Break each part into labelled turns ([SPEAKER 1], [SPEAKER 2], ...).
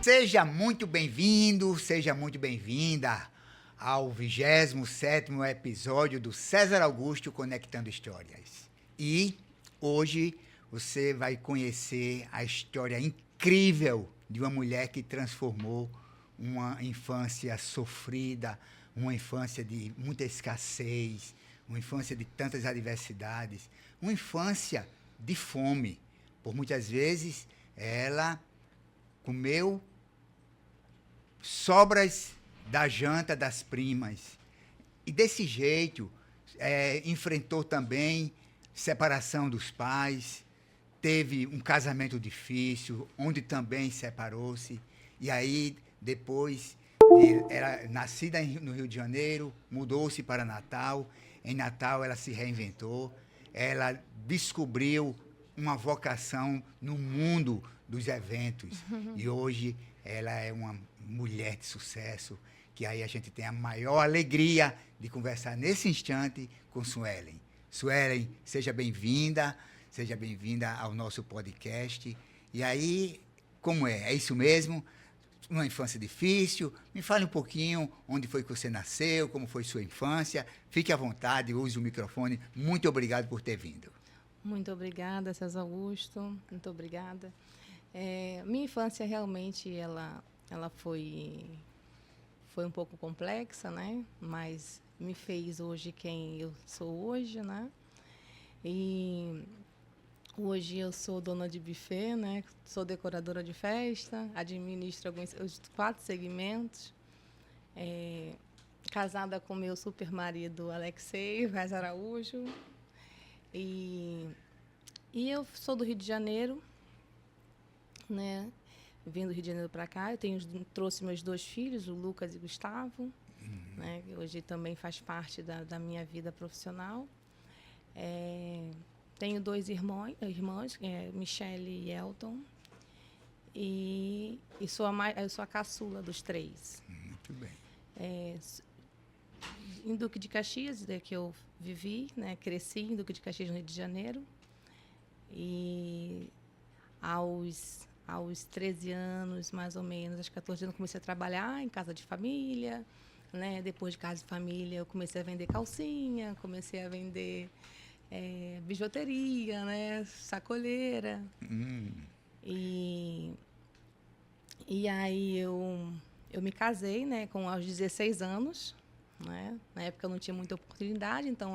[SPEAKER 1] Seja muito bem-vindo, seja muito bem-vinda ao 27º episódio do César Augusto Conectando Histórias. E hoje você vai conhecer a história incrível de uma mulher que transformou uma infância sofrida, uma infância de muita escassez, uma infância de tantas adversidades, uma infância de fome. Por muitas vezes, ela comeu sobras da janta das primas. E desse jeito, enfrentou também separação dos pais, teve um casamento difícil, onde também separou-se. E aí, depois, era nascida no Rio de Janeiro, mudou-se para Natal. Em Natal, ela se reinventou. Ela descobriu uma vocação no mundo dos eventos. E hoje, ela é uma mulher de sucesso, que aí a gente tem a maior alegria de conversar nesse instante com Suelen. Suelen, seja bem-vinda ao nosso podcast. E aí, como é? É isso mesmo? Uma infância difícil? Me fale um pouquinho onde foi que você nasceu, como foi sua infância. Fique à vontade, use o microfone. Muito obrigado por ter vindo.
[SPEAKER 2] Muito obrigada, César Augusto. Muito obrigada. Minha infância realmente ela foi um pouco complexa, né? Mas me fez hoje quem eu sou hoje, né? E hoje eu sou dona de buffet, né? Sou decoradora de festa, administro os 4 segmentos. Casada com meu super marido Alexei Vaz Araújo. E eu sou do Rio de Janeiro, né? Vim do Rio de Janeiro para cá. Trouxe meus 2 filhos, o Lucas e o Gustavo, né? Que hoje também faz parte da minha vida profissional. Tenho 2 irmãos, Michele e Elton. E eu sou a caçula dos 3.
[SPEAKER 1] Muito bem.
[SPEAKER 2] Em Duque de Caxias, que eu vivi, né? Cresci em Duque de Caxias, no Rio de Janeiro. E aos 13 anos, mais ou menos, aos 14 anos, comecei a trabalhar em casa de família, né? Depois de casa de família, eu comecei a vender calcinha, comecei a vender bijuteria, né? Sacoleira. E aí eu me casei, né? Aos 16 anos, né? Na época eu não tinha muita oportunidade, então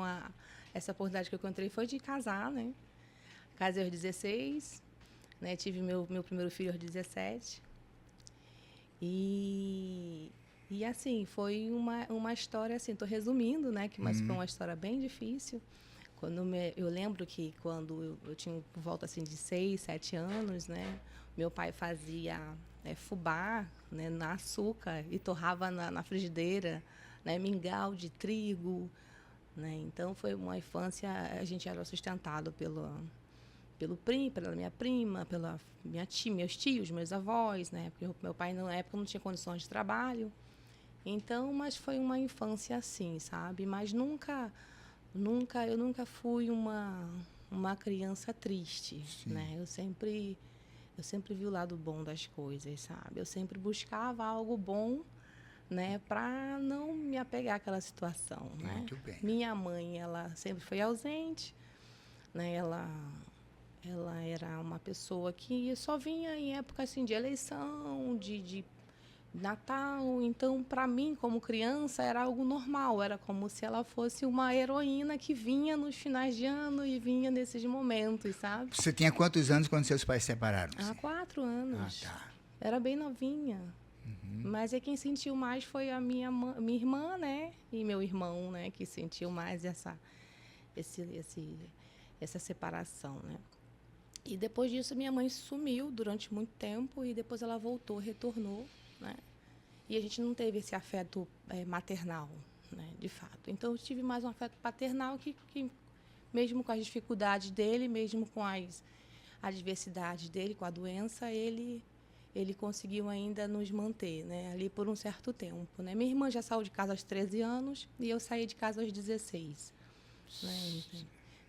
[SPEAKER 2] essa oportunidade que eu encontrei foi de casar, né? Casei aos 16, né? Tive meu primeiro filho aos 17. E assim, foi uma história, assim, estou resumindo, né? Mas foi uma história bem difícil. Eu lembro que quando eu tinha por volta assim, de 6, 7 anos, né? Meu pai fazia fubá, né, na açúcar e torrava na frigideira, né? Mingau de trigo, né? Então, foi uma infância, a gente era sustentado pela minha prima, pela minha tia, meus tios, meus avós, né? Porque meu pai, na época, não tinha condições de trabalho. Então, mas foi uma infância assim, sabe? Mas eu nunca fui uma criança triste, né? Eu sempre vi o lado bom das coisas, sabe? Eu sempre buscava algo bom, né, para não me apegar àquela situação, né?
[SPEAKER 1] Muito bem.
[SPEAKER 2] Minha mãe, ela sempre foi ausente, né? Ela era uma pessoa que só vinha em época assim de eleição, de Natal. Então, para mim, como criança, era algo normal. Era como se ela fosse uma heroína que vinha nos finais de ano e vinha nesses momentos, sabe?
[SPEAKER 1] Você tinha quantos anos quando seus pais se separaram?
[SPEAKER 2] Há 4 anos.
[SPEAKER 1] Ah, tá.
[SPEAKER 2] Era bem novinha. Mas quem sentiu mais foi a minha irmã, né? E meu irmão, né? Que sentiu mais essa separação, né? E depois disso, minha mãe sumiu durante muito tempo e depois ela retornou, né? E a gente não teve esse afeto maternal, né? De fato. Então, eu tive mais um afeto paternal que mesmo com as dificuldades dele, mesmo com as adversidades dele, com a doença, ele conseguiu ainda nos manter, né? Ali por um certo tempo, né? Minha irmã já saiu de casa aos 13 anos e eu saí de casa aos 16. Né?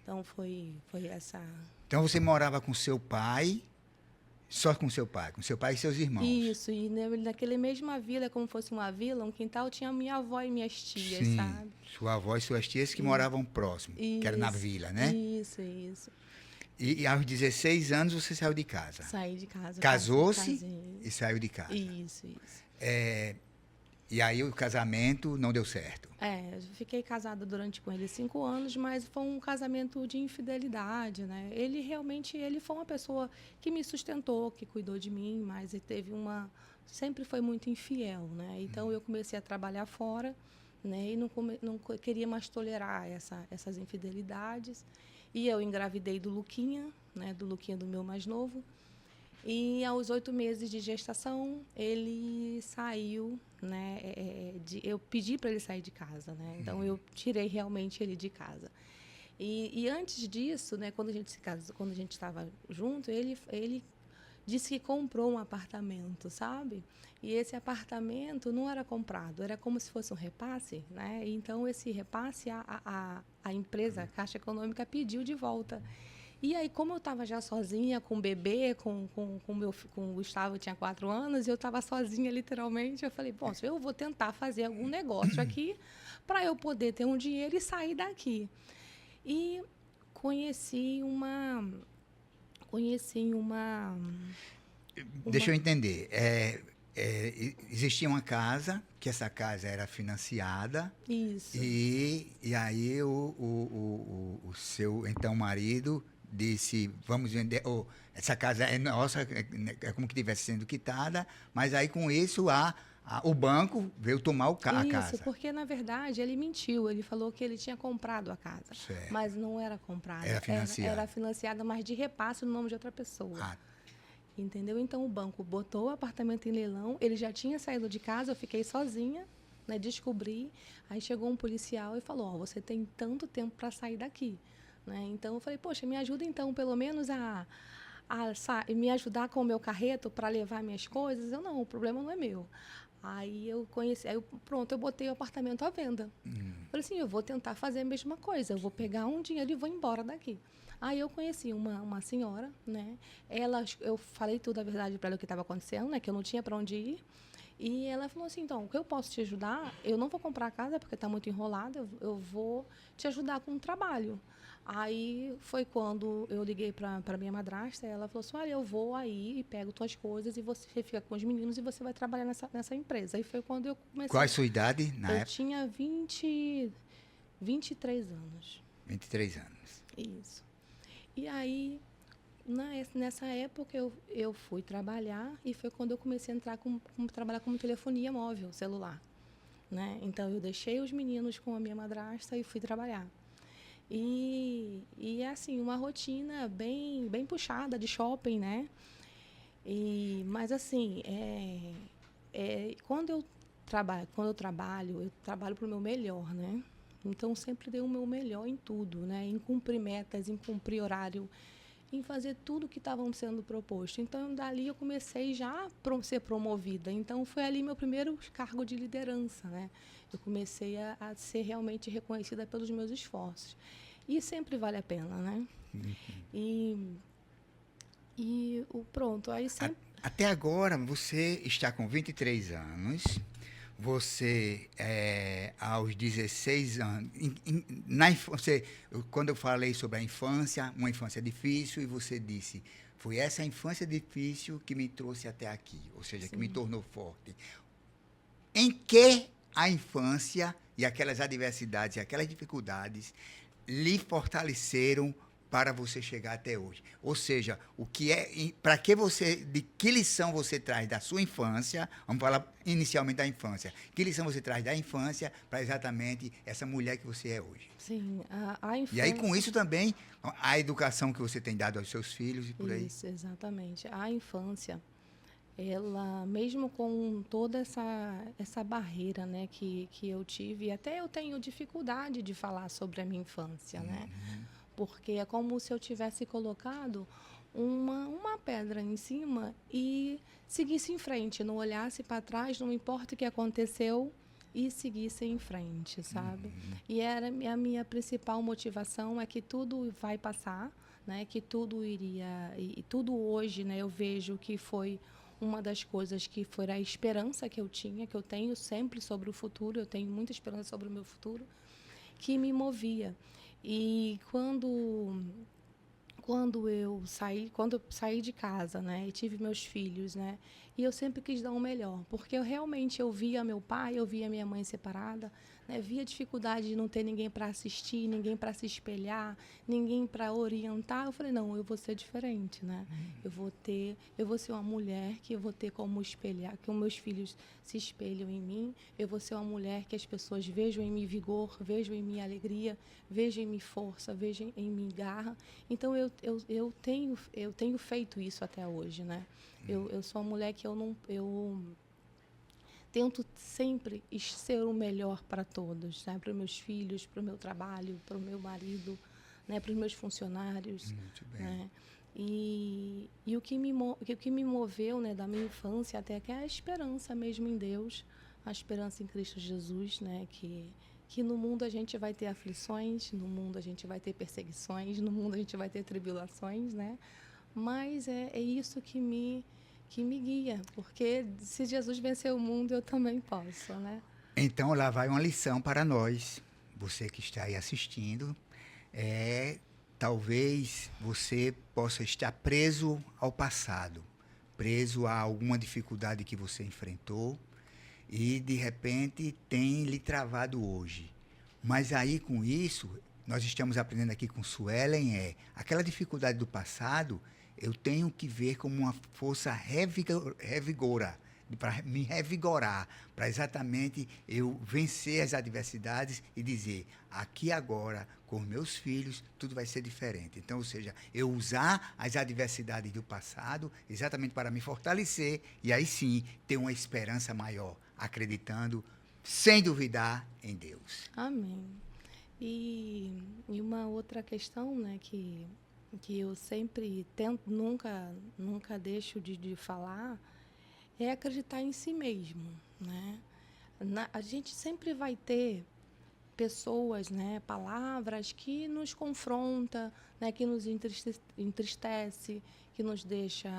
[SPEAKER 2] Então, foi essa...
[SPEAKER 1] Então, você morava com seu pai Só com seu pai e seus irmãos.
[SPEAKER 2] Isso, e naquele mesma vila, como fosse uma vila, um quintal, tinha minha avó e minhas tias,
[SPEAKER 1] Sim,
[SPEAKER 2] sabe?
[SPEAKER 1] sua avó e suas tias que moravam próximo, que era na vila, né?
[SPEAKER 2] Isso.
[SPEAKER 1] E aos 16 anos você saiu de casa.
[SPEAKER 2] Saí de casa.
[SPEAKER 1] Casou-se
[SPEAKER 2] Casei.
[SPEAKER 1] e saiu de casa.
[SPEAKER 2] Isso.
[SPEAKER 1] E aí o casamento não deu certo.
[SPEAKER 2] Eu fiquei casada com ele 5 anos, mas foi um casamento de infidelidade, né? Ele foi uma pessoa que me sustentou, que cuidou de mim, mas sempre foi muito infiel, né? Então eu comecei a trabalhar fora, né? E não queria mais tolerar essas infidelidades. E eu engravidei do Luquinha, né? Do Luquinha, do meu mais novo. E aos 8 meses de gestação, ele saiu, né? Eu pedi para ele sair de casa, né? Então, eu tirei realmente ele de casa. E antes disso, né? Quando a gente se casou, quando a gente estava junto, ele disse que comprou um apartamento, sabe? E esse apartamento não era comprado, era como se fosse um repasse, né? Então, esse repasse, a empresa, a Caixa Econômica, pediu de volta. E aí, como eu estava já sozinha, com o bebê, com o Gustavo, tinha 4 anos, e eu estava sozinha, literalmente, eu falei, bom, eu vou tentar fazer algum negócio aqui para eu poder ter um dinheiro e sair daqui. E conheci uma...
[SPEAKER 1] Deixa eu entender. Existia uma casa, que essa casa era financiada.
[SPEAKER 2] Isso.
[SPEAKER 1] E aí o seu, então, marido disse, vamos vender, essa casa é nossa, é como que estivesse sendo quitada, mas aí com isso o banco veio tomar a casa.
[SPEAKER 2] Isso, porque na verdade ele mentiu, ele falou que ele tinha comprado a casa,
[SPEAKER 1] Certo.
[SPEAKER 2] mas não era comprada.
[SPEAKER 1] Era financiada.
[SPEAKER 2] Era financiada, mas de repasse no nome de outra pessoa. Entendeu? Então o banco botou o apartamento em leilão, ele já tinha saído de casa, eu fiquei sozinha, né, descobri, aí chegou um policial e falou, você tem tanto tempo para sair daqui. Né? Então, eu falei, poxa, me ajuda então, pelo menos, a me ajudar com o meu carreto para levar minhas coisas. Eu, não, o problema não é meu. Aí eu pronto, eu botei o apartamento à venda. Falei assim, eu vou tentar fazer a mesma coisa, eu vou pegar um dinheiro e vou embora daqui. Aí eu conheci uma senhora, né? Eu falei tudo a verdade para ela o que estava acontecendo, né? Que eu não tinha para onde ir. E ela falou assim, então, o que eu posso te ajudar? Eu não vou comprar a casa porque está muito enrolada, eu vou te ajudar com o trabalho. Aí foi quando eu liguei para minha madrasta, ela falou assim, olha, eu vou aí e pego tuas coisas e você fica com os meninos e você vai trabalhar nessa empresa. Aí foi quando eu comecei.
[SPEAKER 1] Qual a sua idade na época?
[SPEAKER 2] Eu tinha 23 anos.
[SPEAKER 1] 23 anos.
[SPEAKER 2] Isso. E aí, nessa época, eu fui trabalhar e foi quando eu comecei a trabalhar como telefonia móvel, celular. Né? Então, eu deixei os meninos com a minha madrasta e fui trabalhar. E assim, uma rotina bem puxada de shopping, né? Mas, assim, quando eu trabalho, eu trabalho para o meu melhor, né? Então, sempre dei o meu melhor em tudo, né? Em cumprir metas, em cumprir horário, em fazer tudo que estavam sendo proposto. Então, dali eu comecei já a ser promovida. Então, foi ali meu primeiro cargo de liderança, né? Eu comecei a ser realmente reconhecida pelos meus esforços. E sempre vale a pena, né? Pronto, aí sempre...
[SPEAKER 1] Até agora, você está com 23 anos. Você, aos 16 anos, quando eu falei sobre a infância, uma infância difícil, e você disse, foi essa infância difícil que me trouxe até aqui, ou seja,
[SPEAKER 2] Sim.
[SPEAKER 1] que me tornou forte. Em que a infância e aquelas adversidades e aquelas dificuldades lhe fortaleceram para você chegar até hoje? Ou seja, de que lição você traz da sua infância, vamos falar inicialmente da infância, que lição você traz da infância para exatamente essa mulher que você é hoje?
[SPEAKER 2] Sim, a infância...
[SPEAKER 1] E aí, com isso também, a educação que você tem dado aos seus filhos e por aí.
[SPEAKER 2] Isso, exatamente. A infância, ela, mesmo com toda essa barreira, né, que eu tive, e até eu tenho dificuldade de falar sobre a minha infância, né? Porque é como se eu tivesse colocado uma pedra em cima e seguisse em frente, não olhasse para trás, não importa o que aconteceu, e seguisse em frente, sabe? E a minha principal motivação é que tudo vai passar, né, que tudo iria e tudo hoje, né, eu vejo que foi uma das coisas que foi a esperança que eu tinha, que eu tenho sempre sobre o futuro, eu tenho muita esperança sobre o meu futuro, que me movia. E quando eu saí de casa, né, e tive meus filhos, né, e eu sempre quis dar o melhor, porque eu via meu pai, eu via minha mãe separada, né, via a dificuldade de não ter ninguém para assistir, ninguém para se espelhar, ninguém para orientar. Eu falei, não, eu vou ser diferente, né? Eu vou ser uma mulher que eu vou ter como espelhar, que os meus filhos se espelham em mim. Eu vou ser uma mulher que as pessoas vejam em mim vigor, vejam em mim alegria, vejam em mim força, vejam em mim garra. Então eu tenho feito isso até hoje, né? Eu sou uma mulher que eu tento sempre ser o melhor para todos, né? Para os meus filhos, para o meu trabalho, para o meu marido, né? Para os meus funcionários.
[SPEAKER 1] Muito bem.
[SPEAKER 2] Né? E o que me moveu, né, da minha infância até que é a esperança mesmo em Deus, a esperança em Cristo Jesus, né? Que no mundo a gente vai ter aflições, no mundo a gente vai ter perseguições, no mundo a gente vai ter tribulações, né? Mas é isso que me guia, porque se Jesus venceu o mundo, eu também posso, né?
[SPEAKER 1] Então, lá vai uma lição para nós, você que está aí assistindo. Talvez você possa estar preso ao passado, preso a alguma dificuldade que você enfrentou e, de repente, tem lhe travado hoje. Mas aí, com isso, nós estamos aprendendo aqui com Suelen, aquela dificuldade do passado, eu tenho que ver como uma força para me revigorar, para exatamente eu vencer as adversidades e dizer, aqui agora, com meus filhos, tudo vai ser diferente. Então, ou seja, eu usar as adversidades do passado exatamente para me fortalecer e aí sim ter uma esperança maior, acreditando, sem duvidar, em Deus.
[SPEAKER 2] Amém. E uma outra questão, né, que eu sempre tento, nunca deixo de falar, é acreditar em si mesmo, né? A gente sempre vai ter pessoas, né, palavras que nos confronta, né, que nos entristece, que nos deixa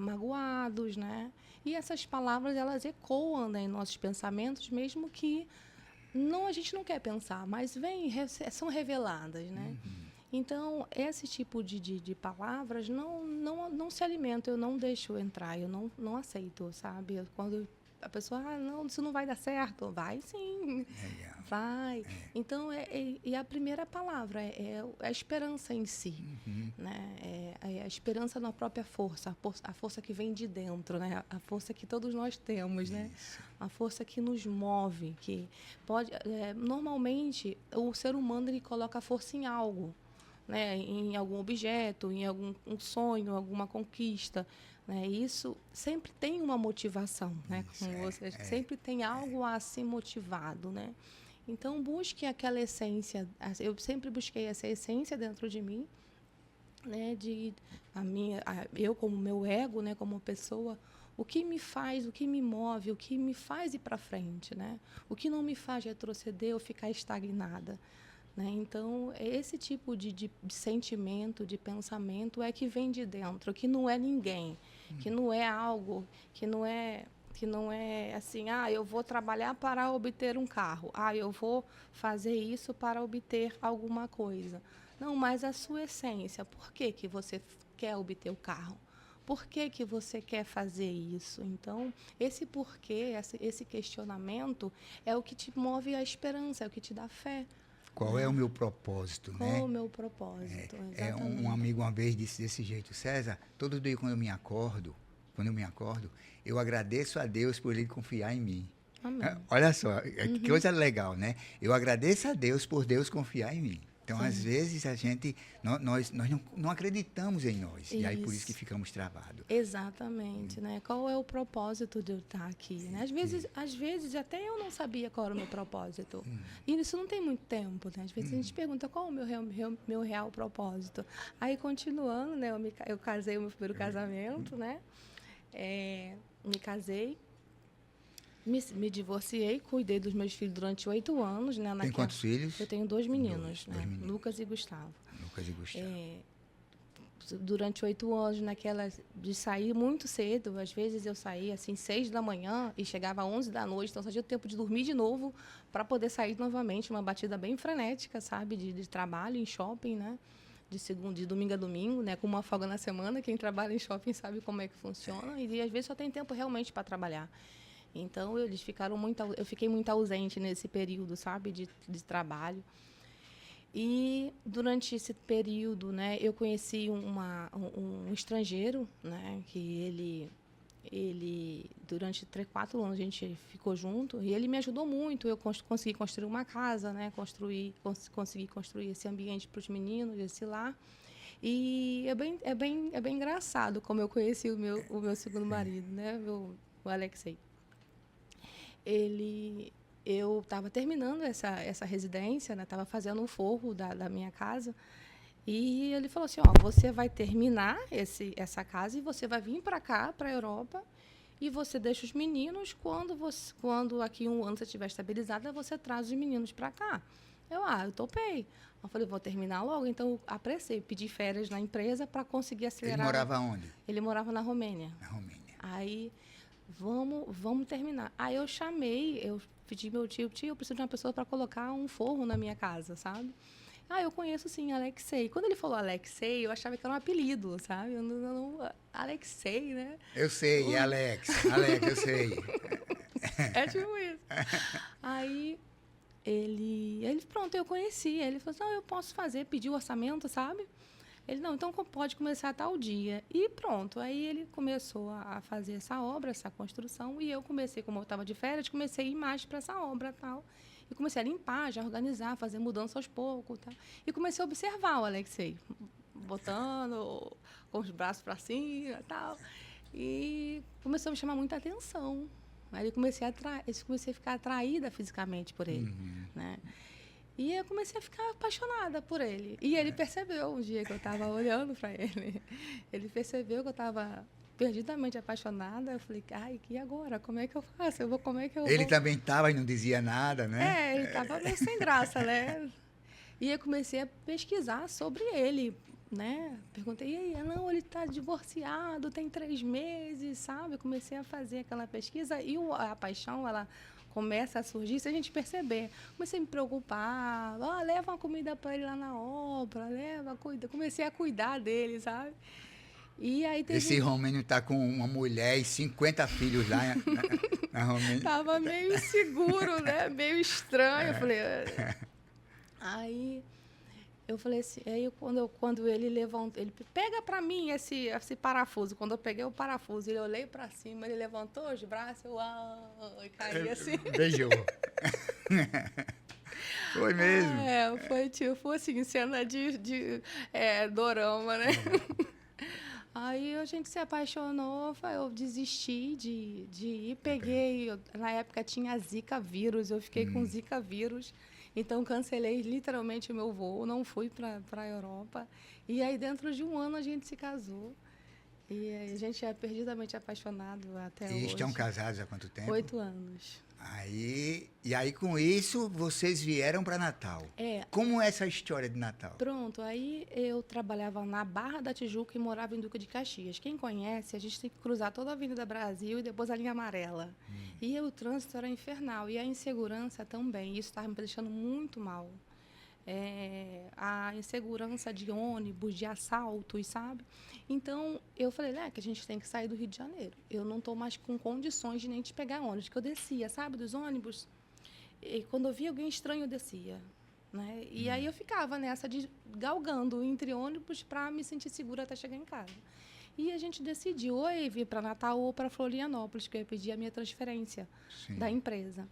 [SPEAKER 2] magoados, né? E essas palavras elas ecoam, né, em nossos pensamentos, mesmo que a gente não quer pensar, mas são reveladas, né? Então, esse tipo de palavras não se alimenta, eu não deixo entrar, eu não aceito, sabe? Quando a pessoa, não, isso não vai dar certo. Vai sim, vai. Então, e a primeira palavra é a esperança em si, né? É a esperança na própria força, a força que vem de dentro, né? A força que todos nós temos, né? A força que nos move, que pode... normalmente, o ser humano ele coloca a força em algo, né, em algum objeto, em algum sonho, alguma conquista, né? Isso sempre tem uma motivação, né? Sempre tem algo a ser motivado, né? Então busque aquela essência. Eu sempre busquei essa essência dentro de mim, né? Eu como meu ego, né? Como pessoa, o que me faz, o que me move, o que me faz ir para frente, né? O que não me faz retroceder ou ficar estagnada. Né? Então, esse tipo de sentimento, de pensamento é que vem de dentro, que não é ninguém, que não é algo, que não é assim, eu vou trabalhar para obter um carro, eu vou fazer isso para obter alguma coisa. Não, mas a sua essência, por que você quer obter o carro? Por que você quer fazer isso? Então, esse porquê, esse questionamento é o que te move a esperança, é o que te dá fé.
[SPEAKER 1] Qual é o meu propósito, né?
[SPEAKER 2] Qual o meu propósito, exatamente.
[SPEAKER 1] Um amigo uma vez disse desse jeito, César, todo dia quando eu me acordo, eu agradeço a Deus por ele confiar em mim.
[SPEAKER 2] Amém.
[SPEAKER 1] Olha só, que coisa legal, né? Eu agradeço a Deus por Deus confiar em mim. Então, às vezes, a gente, nós não acreditamos em nós. Isso. E aí, por isso que ficamos travados.
[SPEAKER 2] Exatamente, né? Qual é o propósito de eu estar aqui, né? Às vezes, até eu não sabia qual era o meu propósito. E isso não tem muito tempo, né? Às vezes, a gente pergunta qual é o meu real propósito. Aí, continuando, né? Eu casei o meu primeiro casamento, né? Me casei. Me divorciei, cuidei dos meus filhos durante 8 anos. Né,
[SPEAKER 1] Tem quantos filhos?
[SPEAKER 2] Eu tenho 2 meninos, né? Lucas e Gustavo.
[SPEAKER 1] Lucas e Gustavo.
[SPEAKER 2] durante 8 anos, naquela de sair muito cedo. Às vezes eu saía assim 6 da manhã e chegava às 11 da noite, então só tinha tempo de dormir de novo para poder sair novamente, uma batida bem frenética, sabe, de trabalho em shopping, né? De domingo a domingo, né? Com uma folga na semana. Quem trabalha em shopping sabe como é que funciona. E às vezes só tem tempo realmente para trabalhar. Então eu fiquei muito ausente nesse período, sabe, de trabalho. E durante esse período, né, eu conheci um estrangeiro, né, que ele durante 3, 4 anos a gente ficou junto e ele me ajudou muito. Eu consegui construir uma casa, né, consegui construir esse ambiente para os meninos, esse lar. E é bem engraçado como eu conheci o meu segundo marido, né, o Alexei. Eu estava terminando essa residência, né? Estava fazendo um forro da minha casa. E ele falou assim, ó, você vai terminar essa casa e você vai vir para cá, para a Europa, e você deixa os meninos, quando aqui 1 ano você estiver estabilizada, você traz os meninos para cá. Eu topei. Eu falei, vou terminar logo. Então, eu apressei, pedi férias na empresa para conseguir acelerar.
[SPEAKER 1] Ele morava onde?
[SPEAKER 2] Ele morava na Romênia.
[SPEAKER 1] Na Romênia.
[SPEAKER 2] Aí, vamos terminar. Aí eu pedi meu tio, eu preciso de uma pessoa para colocar um forro na minha casa, sabe? Eu conheço sim, Alexei. Quando ele falou Alexei, eu achava que era um apelido, sabe? Alexei, né?
[SPEAKER 1] Eu sei, Alex, eu sei.
[SPEAKER 2] É tipo isso. Aí pronto, eu conheci. Ele falou assim, não, eu posso fazer, pediu o orçamento, sabe? Ele, não, então pode começar tal dia. E pronto, aí ele começou a fazer essa obra, essa construção, e eu comecei, como eu estava de férias, comecei a ir mais para essa obra e tal. E comecei a limpar, já organizar, fazer mudança aos poucos. Tal. E comecei a observar o Alexei, botando com os braços para cima e tal. E começou a me chamar muita atenção. Aí comecei a ficar atraída fisicamente por ele, né? E eu comecei a ficar apaixonada por ele. E ele percebeu um dia que eu estava olhando para ele. Ele percebeu que eu estava perdidamente apaixonada. Eu falei, e agora? Como é que eu faço?
[SPEAKER 1] Ele também estava e não dizia nada, né?
[SPEAKER 2] Ele estava meio sem graça, né? E eu comecei a pesquisar sobre ele, né? Perguntei, e aí? Não, ele está divorciado, tem 3 meses, sabe? Comecei a fazer aquela pesquisa e a paixão, ela começa a surgir se a gente perceber. Comecei a me preocupar, leva uma comida para ele lá na obra, comecei a cuidar dele, sabe? E aí
[SPEAKER 1] Esse romeno está com uma mulher e 50 filhos lá na Romênia.
[SPEAKER 2] Tava meio inseguro, né? Meio estranho. Eu falei... Aí eu falei assim, quando ele levantou, ele pega para mim esse parafuso. Quando eu peguei o parafuso, eu olhei para cima, ele levantou os braços, e caí assim.
[SPEAKER 1] Beijou. Foi mesmo?
[SPEAKER 2] Foi tipo assim, cena de dorama, né? Aí a gente se apaixonou, eu desisti de ir, na época tinha Zika vírus, eu fiquei com Zika vírus. Então, cancelei literalmente o meu voo, não fui para a Europa. E aí, dentro de 1 ano, a gente se casou. E a gente é perdidamente apaixonado até hoje.
[SPEAKER 1] E estão casados há quanto tempo?
[SPEAKER 2] 8 anos.
[SPEAKER 1] E aí, com isso, vocês vieram para Natal. Como é essa história de Natal?
[SPEAKER 2] Pronto, aí eu trabalhava na Barra da Tijuca e morava em Duque de Caxias. Quem conhece, a gente tem que cruzar toda a Avenida Brasil e depois a linha amarela. E o trânsito era infernal, e a insegurança também. Isso estava me deixando muito mal. A insegurança de ônibus, de assaltos, sabe? Então, eu falei, que a gente tem que sair do Rio de Janeiro. Eu não estou mais com condições de nem de pegar ônibus, que eu descia, sabe, dos ônibus. E quando eu via alguém estranho, eu descia. Né? E aí eu ficava nessa de galgando entre ônibus para me sentir segura até chegar em casa. E a gente decidiu ou vir para Natal ou para Florianópolis, que eu ia pedir a minha transferência da empresa.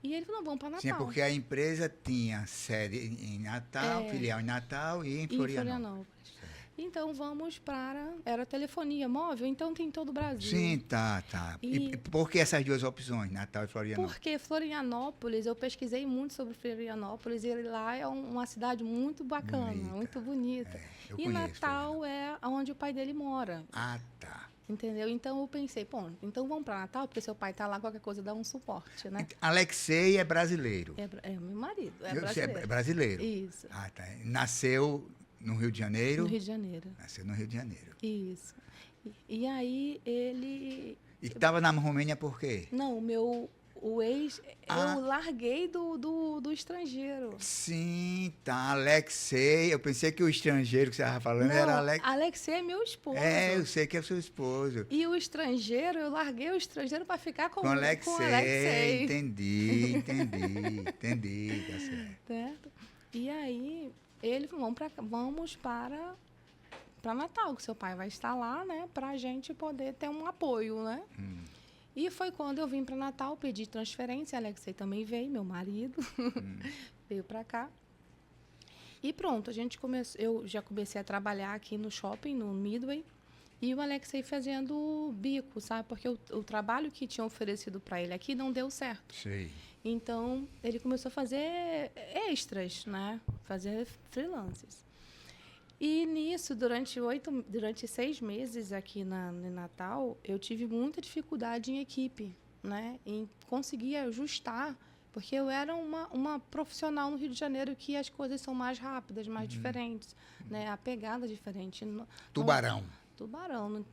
[SPEAKER 2] E ele falou, vamos para Natal.
[SPEAKER 1] Sim, porque a empresa tinha sede em Natal, filial em Natal e em Florianópolis.
[SPEAKER 2] Então, vamos para... Era telefonia móvel, então tem todo o Brasil.
[SPEAKER 1] Sim, tá. E por que essas 2 opções, Natal e Florianópolis?
[SPEAKER 2] Porque Florianópolis, eu pesquisei muito sobre Florianópolis, e lá é uma cidade muito bacana, muito bonita. E Natal é onde o pai dele mora.
[SPEAKER 1] Tá.
[SPEAKER 2] Entendeu? Então, eu pensei, então vamos para Natal, porque seu pai está lá, qualquer coisa dá um suporte, né?
[SPEAKER 1] Alexei é brasileiro.
[SPEAKER 2] É meu marido,
[SPEAKER 1] brasileiro.
[SPEAKER 2] Isso.
[SPEAKER 1] Tá. Nasceu no Rio de Janeiro?
[SPEAKER 2] No Rio de Janeiro.
[SPEAKER 1] Nasceu no Rio de Janeiro.
[SPEAKER 2] Isso. E aí ele...
[SPEAKER 1] E estava na Romênia por quê?
[SPEAKER 2] Não, o ex,
[SPEAKER 1] Ah.
[SPEAKER 2] eu larguei do estrangeiro.
[SPEAKER 1] Sim, tá, Alexei. Eu pensei que o estrangeiro que você estava falando era Alexei.
[SPEAKER 2] Alexei é meu esposo.
[SPEAKER 1] É, eu sei que é seu esposo.
[SPEAKER 2] E o estrangeiro, eu larguei o estrangeiro para ficar com
[SPEAKER 1] Alexei. Entendi, tá certo.
[SPEAKER 2] Certo? E aí, ele falou, vamos para Natal, que seu pai vai estar lá, né? Para a gente poder ter um apoio, né? E foi quando eu vim para Natal, pedi transferência, Alexei também veio, meu marido, veio para cá. E pronto, eu já comecei a trabalhar aqui no shopping, no Midway, e o Alexei fazendo bico, sabe? Porque o trabalho que tinham oferecido para ele aqui não deu certo.
[SPEAKER 1] Sei.
[SPEAKER 2] Então, ele começou a fazer extras, né? Fazer freelances. E nisso, durante 6 meses aqui em Natal, eu tive muita dificuldade em equipe, né? Em conseguir ajustar, porque eu era uma profissional no Rio de Janeiro que as coisas são mais rápidas, mais diferentes, né? A pegada é diferente.
[SPEAKER 1] Tubarão.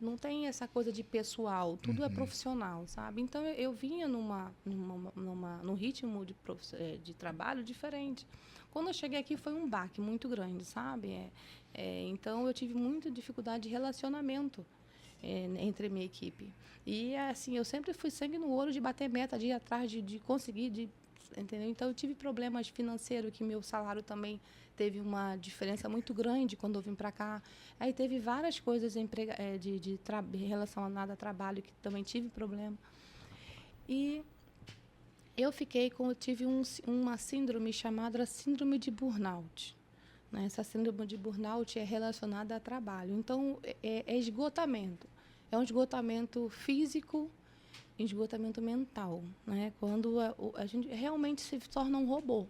[SPEAKER 2] Não tem essa coisa de pessoal, tudo é profissional, sabe? Então, eu vinha num ritmo de trabalho diferente. Quando eu cheguei aqui, foi um baque muito grande, sabe? Então, eu tive muita dificuldade de relacionamento entre a minha equipe. E, assim, eu sempre fui sangue no olho de bater meta, de ir atrás, de conseguir, entendeu? Então, eu tive problemas financeiros, que meu salário também teve uma diferença muito grande quando eu vim para cá. Aí teve várias coisas relacionadas a trabalho que também tive problema. E eu tive uma síndrome chamada síndrome de burnout. Né? Essa síndrome de burnout é relacionada a trabalho. Então, é esgotamento. É um esgotamento físico, esgotamento mental. Quando a gente realmente se torna um robô.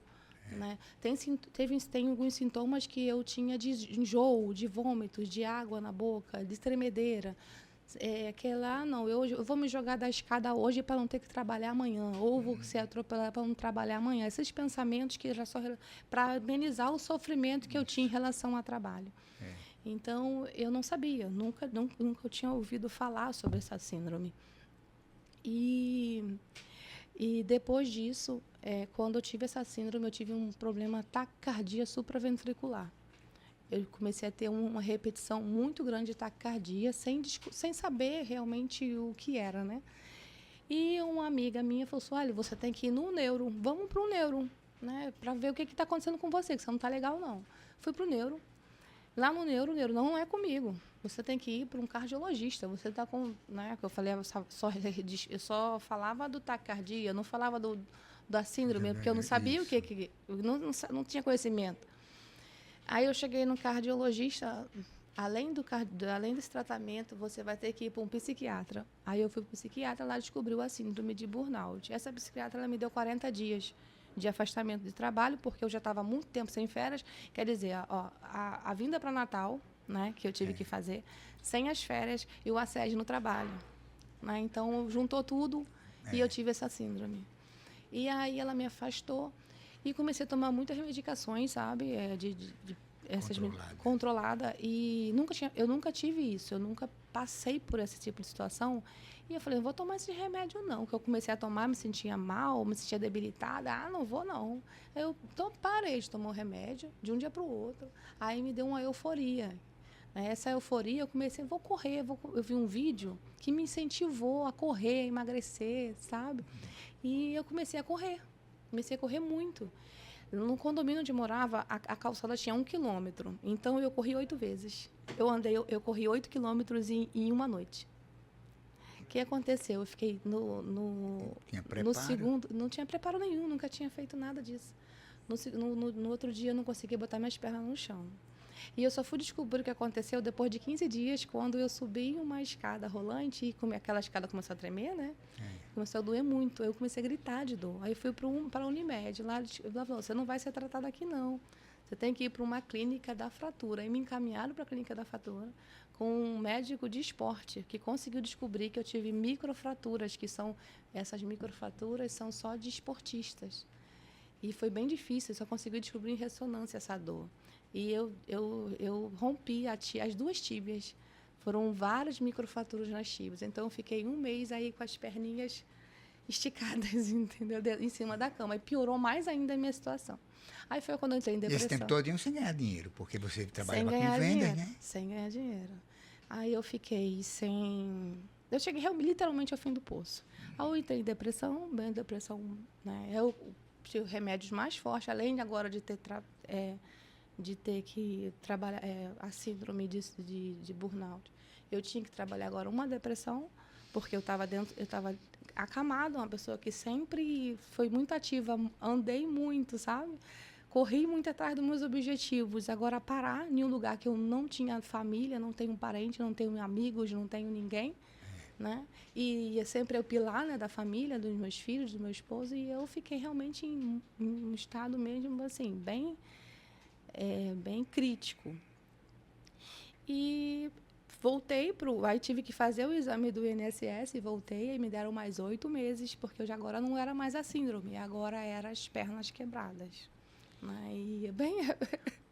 [SPEAKER 2] Né? Tem alguns sintomas que eu tinha de enjoo, de vômitos, de água na boca, de tremedeira. Eu vou me jogar da escada hoje para não ter que trabalhar amanhã, ou vou ser atropelada para não trabalhar amanhã. Esses pensamentos que era só para amenizar o sofrimento que eu tinha em relação ao trabalho. Então, eu não sabia, nunca eu tinha ouvido falar sobre essa síndrome. E depois disso, quando eu tive essa síndrome, eu tive um problema taquicardia supraventricular. Eu comecei a ter uma repetição muito grande de taquicardia, sem saber realmente o que era, né? E uma amiga minha falou assim, olha, você tem que ir no neuro, vamos para o neuro, né? Para ver o que está acontecendo com você, que você não está legal, não. Fui para o neuro. Lá no neuro, o neuro não é comigo. Você tem que ir para um cardiologista. Você está com, né? Que eu falei, eu só falava do taquicardia, não falava da síndrome, porque eu não sabia o que eu não tinha conhecimento. Aí eu cheguei no cardiologista. Além desse tratamento, você vai ter que ir para um psiquiatra. Aí eu fui para o psiquiatra, lá descobriu a síndrome de burnout. Essa psiquiatra ela me deu 40 dias de afastamento de trabalho, porque eu já estava há muito tempo sem férias. Quer dizer, a vinda para Natal, né, que eu tive que fazer, sem as férias e o assédio no trabalho. Né? Então, juntou tudo e eu tive essa síndrome. E aí ela me afastou e comecei a tomar muitas medicações, sabe? Controlada. E eu nunca tive isso, eu nunca passei por esse tipo de situação. E eu falei, não vou tomar esse remédio, não. Que eu comecei a tomar, me sentia mal, me sentia debilitada. Não vou, não. Então, parei de tomar o remédio, de um dia para o outro. Aí me deu uma euforia. Essa euforia, eu comecei, vou correr. Eu vi um vídeo que me incentivou a correr, a emagrecer, sabe? E eu comecei a correr. Comecei a correr muito. No condomínio onde eu morava, a calçada tinha 1 quilômetro. Então, eu corri 8 vezes. Eu corri 8 quilômetros em uma noite. O que aconteceu? Eu fiquei no segundo... Não tinha preparo nenhum, nunca tinha feito nada disso. No outro dia, eu não conseguia botar minhas pernas no chão. E eu só fui descobrir o que aconteceu depois de 15 dias, quando eu subi uma escada rolante e aquela escada começou a tremer, né? Começou a doer muito. Eu comecei a gritar de dor. Aí fui para a Unimed. Lá falou, você não vai ser tratado aqui, não. Você tem que ir para uma clínica da fratura. Aí me encaminharam para a clínica da fratura com um médico de esporte que conseguiu descobrir que eu tive microfraturas, essas microfraturas são só de esportistas. E foi bem difícil, só consegui descobrir em ressonância essa dor. E eu rompi as 2 tíbias. Foram várias microfraturas nas tíbias. Então, eu fiquei 1 mês aí com as perninhas esticadas, entendeu? Em cima da cama. E piorou mais ainda a minha situação. Aí foi quando eu entrei em
[SPEAKER 1] E
[SPEAKER 2] depressão.
[SPEAKER 1] esse tempo todo sem ganhar dinheiro, porque você trabalhava com
[SPEAKER 2] ganhar
[SPEAKER 1] vendas,
[SPEAKER 2] dinheiro,
[SPEAKER 1] né?
[SPEAKER 2] sem ganhar dinheiro. Aí eu fiquei sem... Eu cheguei literalmente ao fim do poço. Aí eu entrei em depressão, bem depressão, né? Eu tive remédios mais fortes, além agora de ter que trabalhar a síndrome de burnout. Eu tinha que trabalhar agora uma depressão, porque eu estava acamada, uma pessoa que sempre foi muito ativa, andei muito, sabe? Corri muito atrás dos meus objetivos. Agora, parar em um lugar que eu não tinha família, não tenho parente, não tenho amigos, não tenho ninguém, né? E é sempre o pilar, né, da família, dos meus filhos, do meu esposo, e eu fiquei realmente em um estado mesmo, assim, bem crítico. E voltei aí tive que fazer o exame do INSS e voltei, e me deram mais 8 meses, porque eu agora não era mais a síndrome, agora era as pernas quebradas. Né? E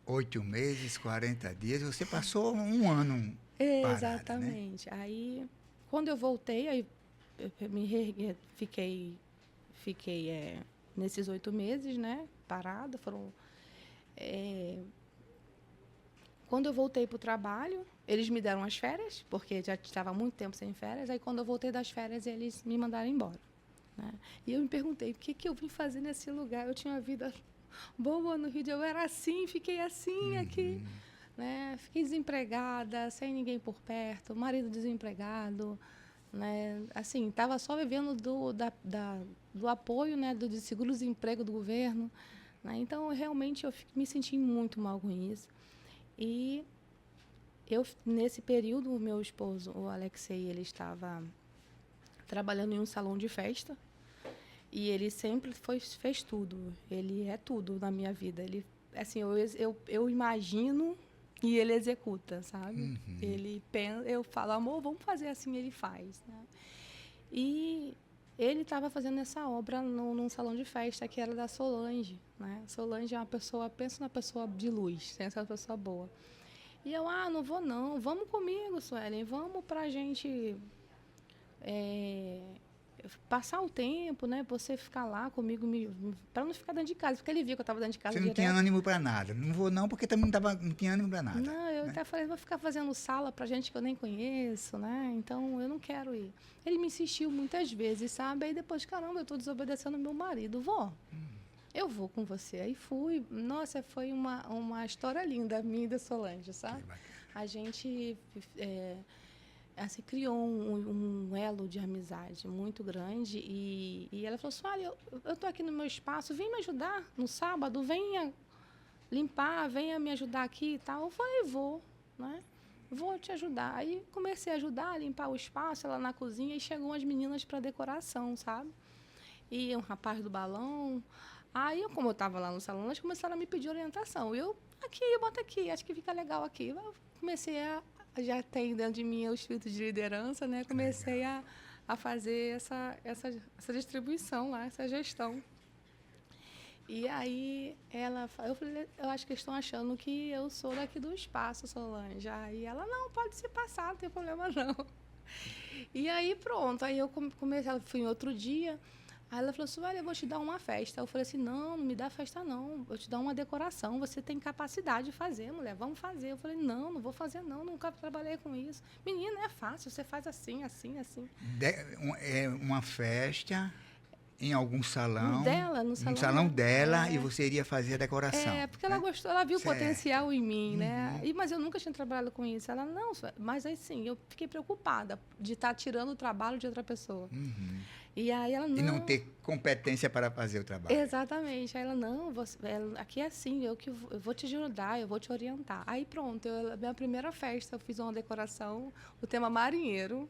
[SPEAKER 1] 8 meses, 40 dias, você passou um ano parada, né?
[SPEAKER 2] Exatamente. Aí, quando eu voltei, aí eu me reergui, fiquei nesses 8 meses, né, parada. Quando eu voltei para o trabalho, eles me deram as férias, porque já estava há muito tempo sem férias. Aí, quando eu voltei das férias, eles me mandaram embora. Né? E eu me perguntei, o que eu vim fazer nesse lugar? Eu tinha uma vida boa no Rio de Janeiro, eu era assim, fiquei assim aqui. Né? Fiquei desempregada, sem ninguém por perto, marido desempregado. Né? Assim, estava só vivendo do apoio, né, do seguro-desemprego do governo. Né? Então, realmente, eu me senti muito mal com isso. E nesse período, o meu esposo, o Alexei, ele estava trabalhando em um salão de festa. E ele sempre fez tudo. Ele é tudo na minha vida. Ele, assim, eu imagino e ele executa, sabe? Ele pensa, eu falo, amor, vamos fazer assim, ele faz. Né? E ele estava fazendo essa obra num salão de festa que era da Solange. Né? Solange é uma pessoa, pensa numa pessoa de luz, pensa numa pessoa boa. E eu, não vou não, vamos comigo, Suelen, vamos pra gente passar o tempo, né? Você ficar lá comigo, para não ficar dentro de casa, porque ele viu que eu estava dentro de casa
[SPEAKER 1] Você não
[SPEAKER 2] direto.
[SPEAKER 1] tinha ânimo para nada. Não vou não, porque também não tinha ânimo para nada.
[SPEAKER 2] Não, eu
[SPEAKER 1] né?
[SPEAKER 2] até falei, vou ficar fazendo sala para gente que eu nem conheço, né? Então, eu não quero ir. Ele me insistiu muitas vezes, sabe? Aí depois, caramba, eu estou desobedecendo meu marido. Eu vou com você. Aí fui. Nossa, foi uma história linda, minha e da Solange, sabe? A gente assim, criou um elo de amizade muito grande. E ela falou assim, olha, eu estou aqui no meu espaço, vem me ajudar no sábado, venha limpar, venha me ajudar aqui e tal. Eu falei, vou, né? Vou te ajudar. Aí comecei a ajudar a limpar o espaço, ela na cozinha, e chegou as meninas para decoração, sabe? E um rapaz do balão. Aí, como eu estava lá no salão, elas começaram a me pedir orientação. Eu bota aqui, acho que fica legal aqui. Eu comecei já tem dentro de mim o espírito de liderança, né? Comecei a fazer essa distribuição lá, essa gestão. E aí eu falei, eu acho que eles estão achando que eu sou daqui do espaço, Solange. Aí ela, não, pode se passar, não tem problema não. E aí pronto, aí eu comecei, ela foi em outro dia. Aí ela falou assim, olha, eu vou te dar uma festa. Eu falei assim, não me dá festa não, vou te dar uma decoração, você tem capacidade de fazer, mulher, vamos fazer. Eu falei, não vou fazer não, nunca trabalhei com isso. Menina, é fácil, você faz assim, assim, assim.
[SPEAKER 1] É uma festa em algum salão.
[SPEAKER 2] No
[SPEAKER 1] salão dela, e você iria fazer a decoração.
[SPEAKER 2] Porque ela gostou, ela viu o potencial em mim, né? Mas eu nunca tinha trabalhado com isso. Ela, não, mas aí sim, eu fiquei preocupada de estar tirando o trabalho de outra pessoa. E aí ela, não...
[SPEAKER 1] E não ter competência para fazer o trabalho.
[SPEAKER 2] Exatamente. Aí ela, não, aqui é assim, eu vou te ajudar, eu vou te orientar. Aí pronto, minha primeira festa, eu fiz uma decoração, o tema marinheiro.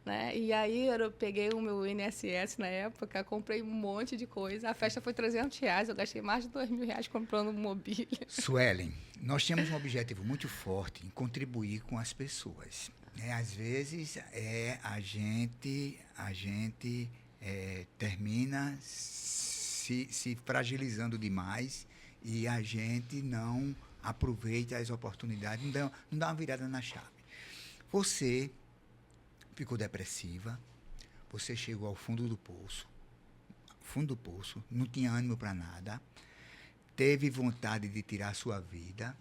[SPEAKER 2] Né? E aí eu peguei o meu INSS na época, comprei um monte de coisa. A festa foi R$300, eu gastei mais de R$2.000 comprando mobília.
[SPEAKER 1] Suelen, nós temos um objetivo muito forte em contribuir com as pessoas. Às vezes a gente termina se fragilizando demais e a gente não aproveite as oportunidades, não dá uma virada na chave. Você ficou depressiva, você chegou ao fundo do poço, não tinha ânimo para nada, teve vontade de tirar a sua vida,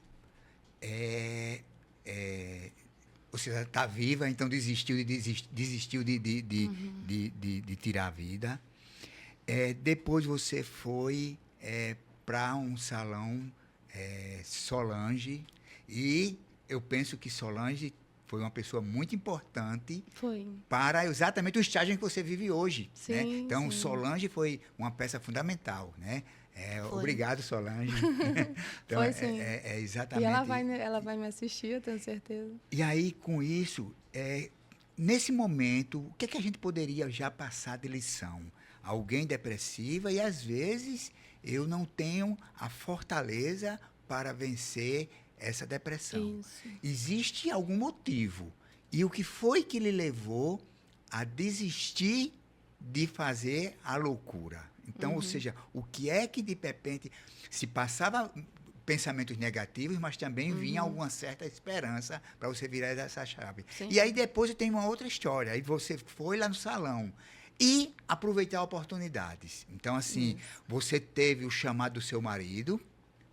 [SPEAKER 1] você está viva, então desistiu de tirar a vida. Depois você foi para um salão Solange, e eu penso que Solange foi uma pessoa muito importante para exatamente o estágio em que você vive hoje.
[SPEAKER 2] Sim,
[SPEAKER 1] né? Então,
[SPEAKER 2] sim.
[SPEAKER 1] Solange foi uma peça fundamental. Né? Obrigado, Solange. Então,
[SPEAKER 2] foi sim.
[SPEAKER 1] Exatamente.
[SPEAKER 2] E ela vai me assistir, eu tenho certeza.
[SPEAKER 1] E aí, com isso, nesse momento, o que é que a gente poderia já passar de lição? Alguém depressiva e, às vezes, eu não tenho a fortaleza para vencer essa depressão.
[SPEAKER 2] Isso.
[SPEAKER 1] Existe algum motivo. E o que foi que lhe levou a desistir de fazer a loucura? Então, ou seja, o que é que de repente se passava pensamentos negativos, mas também vinha alguma certa esperança para você virar essa chave.
[SPEAKER 2] Sim.
[SPEAKER 1] E aí depois tem uma outra história. Aí você foi lá no salão e aproveitar oportunidades. Então, assim, você teve o chamado do seu marido,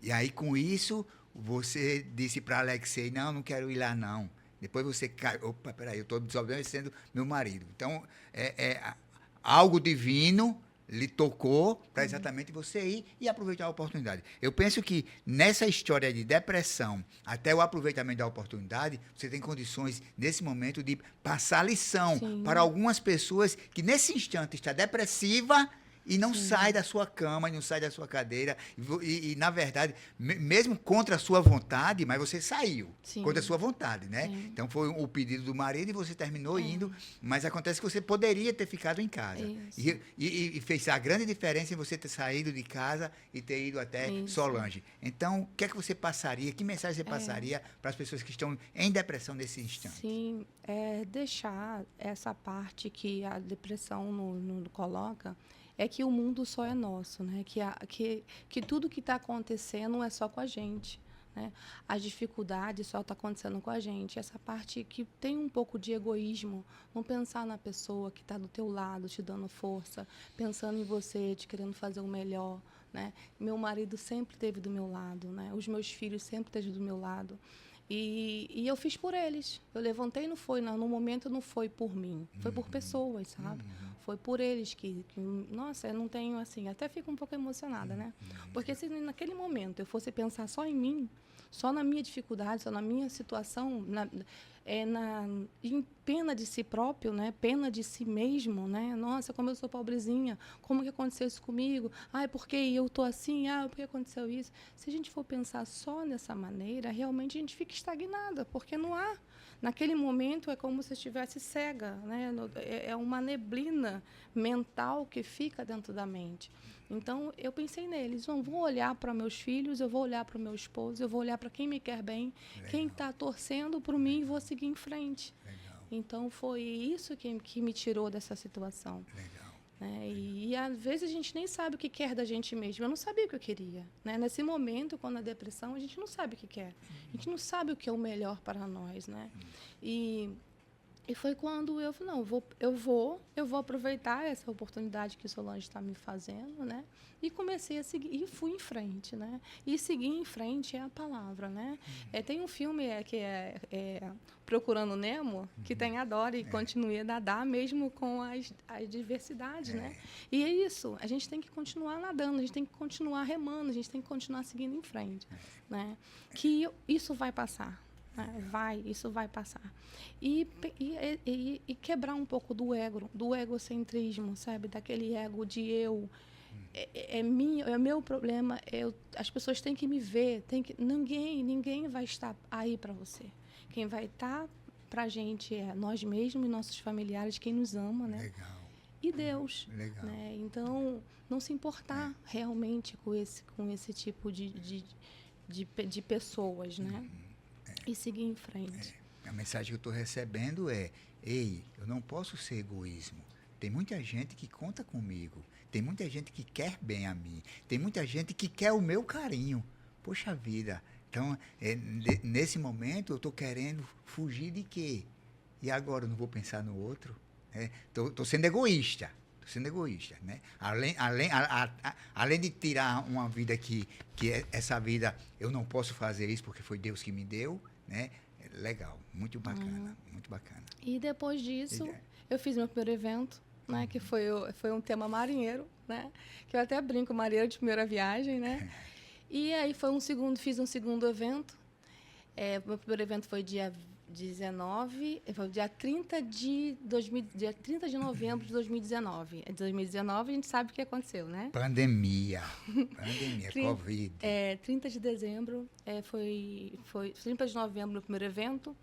[SPEAKER 1] e aí com isso você disse para Alexei, não quero ir lá não. Depois você cai, opa, peraí, eu estou desobedecendo meu marido. Então, algo divino lhe tocou para exatamente você ir e aproveitar a oportunidade. Eu penso que nessa história de depressão, até o aproveitamento da oportunidade, você tem condições, nesse momento, de passar lição para algumas pessoas que, nesse instante, está depressiva e não sai da sua cama, não sai da sua cadeira. E na verdade, mesmo contra a sua vontade, mas você saiu.
[SPEAKER 2] Sim.
[SPEAKER 1] Contra a sua vontade, né?
[SPEAKER 2] Sim.
[SPEAKER 1] Então, foi o pedido do marido e você terminou indo. Mas acontece que você poderia ter ficado em casa. E fez a grande diferença em você ter saído de casa e ter ido até Solange. Então, o que é que você passaria? Que mensagem você passaria para as pessoas que estão em depressão nesse instante?
[SPEAKER 2] Sim, deixar essa parte que a depressão não coloca, é que o mundo só é nosso, né? Que tudo que está acontecendo não é só com a gente, né? As dificuldades só está acontecendo com a gente. Essa parte que tem um pouco de egoísmo, não pensar na pessoa que está do teu lado, te dando força, pensando em você, te querendo fazer o melhor, né? Meu marido sempre esteve do meu lado, né? Os meus filhos sempre esteve do meu lado. E eu fiz por eles. Eu levantei, no momento não foi por mim, foi por pessoas, sabe? Foi por eles que nossa, eu não tenho assim, até fico um pouco emocionada, né? Porque se naquele momento eu fosse pensar só em mim, só na minha dificuldade, só na minha situação, em pena de si próprio, né? Pena de si mesmo, né? Nossa, como eu sou pobrezinha, como que aconteceu isso comigo? Ai, por que eu tô assim? Ah, por que aconteceu isso? Se a gente for pensar só dessa maneira, realmente a gente fica estagnada, porque não há. Naquele momento é como se estivesse cega, né? É uma neblina mental que fica dentro da mente. Então, eu pensei neles. Não vou olhar para meus filhos, eu vou olhar para o meu esposo, eu vou olhar para quem me quer bem, quem está torcendo por mim e vou seguir em frente. Então, foi isso que me tirou dessa situação. E, às vezes, a gente nem sabe o que quer da gente mesmo. Eu não sabia o que eu queria. Né? Nesse momento, quando a depressão, a gente não sabe o que quer. A gente não sabe o que é o melhor para nós. Né? E foi quando eu falei, não, eu vou aproveitar essa oportunidade que o Solange está me fazendo, né? E comecei a seguir, e fui em frente, né? E seguir em frente é a palavra, né? Tem um filme que é Procurando Nemo, que tem a Dory e continue a nadar mesmo com as diversidades, né? E é isso, a gente tem que continuar nadando, a gente tem que continuar remando, a gente tem que continuar seguindo em frente, né? Que isso vai passar. Isso vai passar. E quebrar um pouco do egocentrismo, sabe? Daquele ego de eu. É meu problema. As pessoas têm que me ver. Ninguém vai estar aí para você. Quem vai estar para a gente é nós mesmos e nossos familiares, quem nos ama, né?
[SPEAKER 1] Legal.
[SPEAKER 2] E Deus.
[SPEAKER 1] Legal.
[SPEAKER 2] Né? Então, não se importar realmente com esse tipo de pessoas, né? E seguir em frente.
[SPEAKER 1] A mensagem que eu estou recebendo ei, eu não posso ser egoísmo. Tem muita gente que conta comigo. Tem muita gente que quer bem a mim. Tem muita gente que quer o meu carinho. Poxa vida, Então, nesse momento, eu estou querendo fugir de quê? E agora eu não vou pensar no outro? Estou sendo egoísta. Estou sendo egoísta, né? Além de tirar uma vida essa vida eu não posso fazer isso porque foi Deus que me deu, né? Legal, muito bacana, muito bacana.
[SPEAKER 2] E depois disso, eu fiz meu primeiro evento, né? Que foi um tema marinheiro, né? Que eu até brinco, marinheiro de primeira viagem, né? E aí fiz um segundo evento. Meu primeiro evento foi dia 19, foi dia 30 de novembro de 2019. Em 2019 a gente sabe o que aconteceu, né?
[SPEAKER 1] Pandemia, Covid.
[SPEAKER 2] 30 de dezembro, foi 30 de novembro o primeiro evento.